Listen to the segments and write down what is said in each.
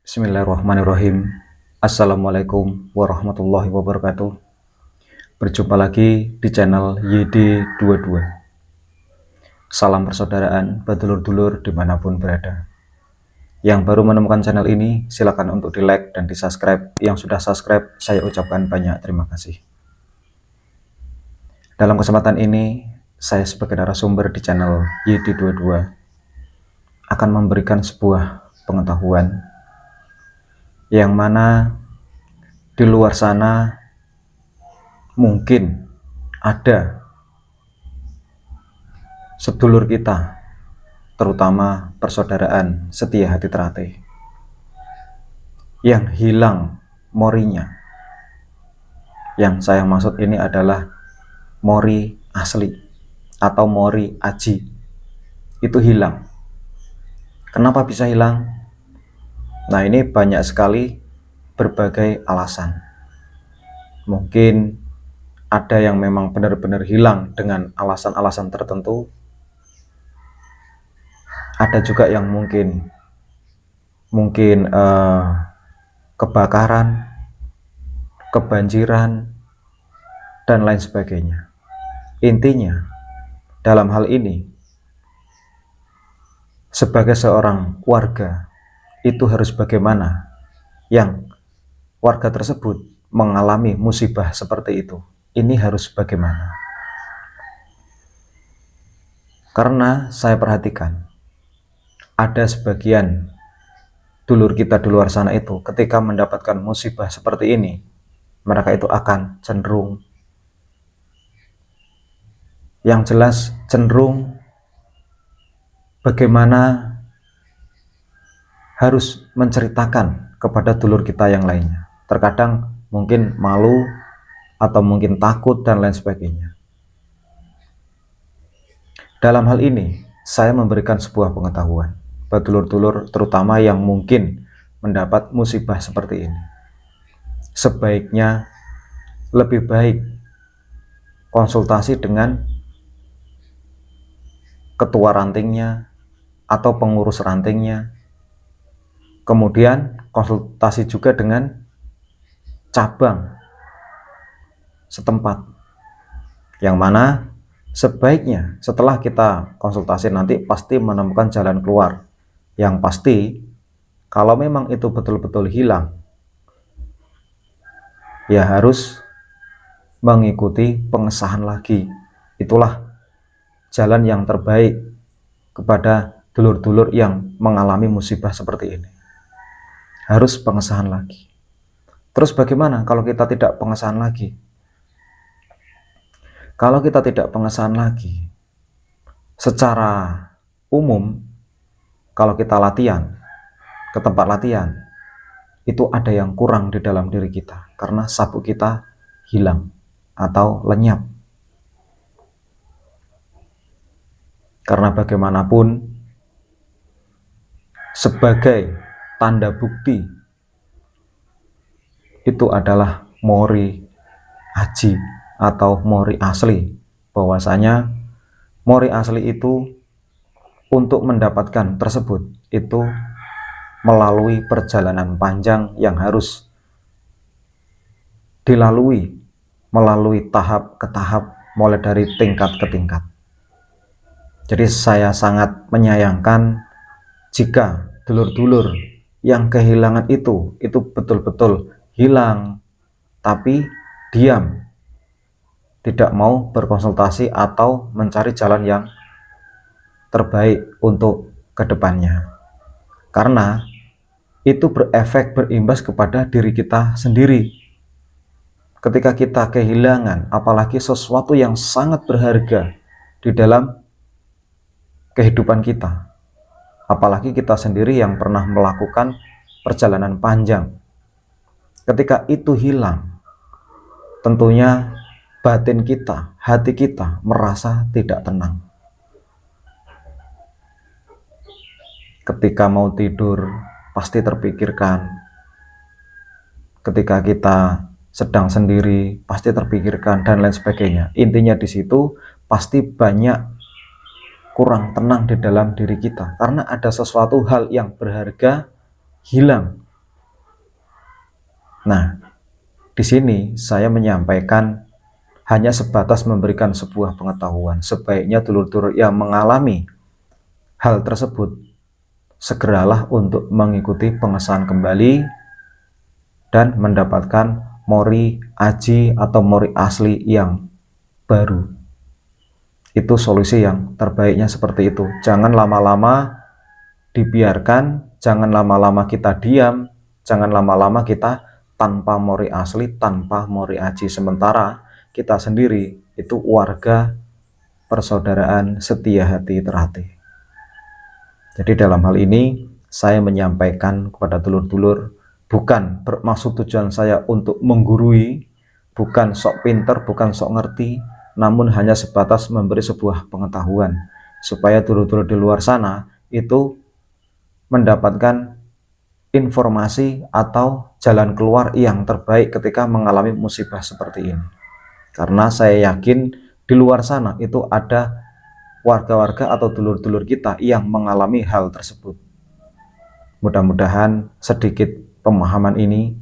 Bismillahirrahmanirrahim. Assalamualaikum warahmatullahi wabarakatuh. Berjumpa lagi di channel YD22. Salam persaudaraan badulur-dulur dimanapun berada. Yang baru menemukan channel ini, silakan untuk di like dan di subscribe. Yang sudah subscribe, saya ucapkan banyak terima kasih. Dalam kesempatan ini, saya sebagai narasumber di channel YD22 akan memberikan sebuah pengetahuan yang mana di luar sana mungkin ada sedulur kita, terutama persaudaraan setia hati terate, yang hilang morinya. Yang saya maksud ini adalah mori asli atau mori aji. Itu hilang. Kenapa bisa hilang? Nah, ini banyak sekali berbagai alasan. Mungkin ada yang memang benar-benar hilang dengan alasan-alasan tertentu. Ada juga yang mungkin kebakaran, kebanjiran, dan lain sebagainya. Intinya, dalam hal ini, sebagai seorang warga, itu harus bagaimana yang warga tersebut mengalami musibah seperti itu. Ini harus bagaimana? Karena saya perhatikan ada sebagian dulur kita di luar sana itu ketika mendapatkan musibah seperti ini, mereka itu akan cenderung, yang jelas cenderung bagaimana harus menceritakan kepada dulur kita yang lainnya. Terkadang mungkin malu atau mungkin takut dan lain sebagainya. Dalam hal ini, saya memberikan sebuah pengetahuan buat dulur-dulur terutama yang mungkin mendapat musibah seperti ini. Sebaiknya lebih baik konsultasi dengan ketua rantingnya atau pengurus rantingnya. Kemudian konsultasi juga dengan cabang setempat, yang mana sebaiknya setelah kita konsultasi nanti pasti menemukan jalan keluar. Yang pasti kalau memang itu betul-betul hilang, ya harus mengikuti pengesahan lagi. Itulah jalan yang terbaik kepada dulur-dulur yang mengalami musibah seperti ini. Harus pengesahan lagi. Terus bagaimana kalau kita tidak pengesahan lagi? Kalau kita tidak pengesahan lagi, secara umum, kalau kita latihan, ke tempat latihan, itu ada yang kurang di dalam diri kita, karena sabuk kita hilang atau lenyap. Karena bagaimanapun, sebagai tanda bukti itu adalah mori aji atau mori asli, bahwasanya mori asli itu untuk mendapatkan tersebut itu melalui perjalanan panjang yang harus dilalui melalui tahap ke tahap, mulai dari tingkat ke tingkat. Jadi saya sangat menyayangkan jika dulur-dulur yang kehilangan itu betul-betul hilang, tapi diam, tidak mau berkonsultasi atau mencari jalan yang terbaik untuk kedepannya. Karena itu berefek, berimbas kepada diri kita sendiri. Ketika kita kehilangan, apalagi sesuatu yang sangat berharga di dalam kehidupan kita, apalagi kita sendiri yang pernah melakukan perjalanan panjang, ketika itu hilang, tentunya batin kita, hati kita merasa tidak tenang. Ketika mau tidur pasti terpikirkan, ketika kita sedang sendiri pasti terpikirkan, dan lain sebagainya. Intinya di situ pasti banyak kurang tenang di dalam diri kita, karena ada sesuatu hal yang berharga hilang Nah, di sini saya menyampaikan hanya sebatas memberikan sebuah pengetahuan. Sebaiknya dulur-dulur yang mengalami hal tersebut segeralah untuk mengikuti pengesahan kembali dan mendapatkan mori aji atau mori asli yang baru. Itu solusi yang terbaiknya seperti itu. Jangan lama-lama dibiarkan, jangan lama-lama kita diam, jangan lama-lama kita tanpa mori asli, tanpa mori aji. Sementara kita sendiri itu warga persaudaraan setia hati terhati. Jadi dalam hal ini saya menyampaikan kepada dulur-dulur, bukan bermaksud tujuan saya untuk menggurui, bukan sok pinter, bukan sok ngerti, namun hanya sebatas memberi sebuah pengetahuan supaya dulur-dulur di luar sana itu mendapatkan informasi atau jalan keluar yang terbaik ketika mengalami musibah seperti ini. Karena saya yakin di luar sana itu ada warga-warga atau dulur-dulur kita yang mengalami hal tersebut. Mudah-mudahan sedikit pemahaman ini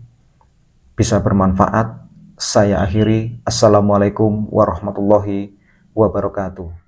bisa bermanfaat. Saya akhiri. Assalamualaikum warahmatullahi wabarakatuh.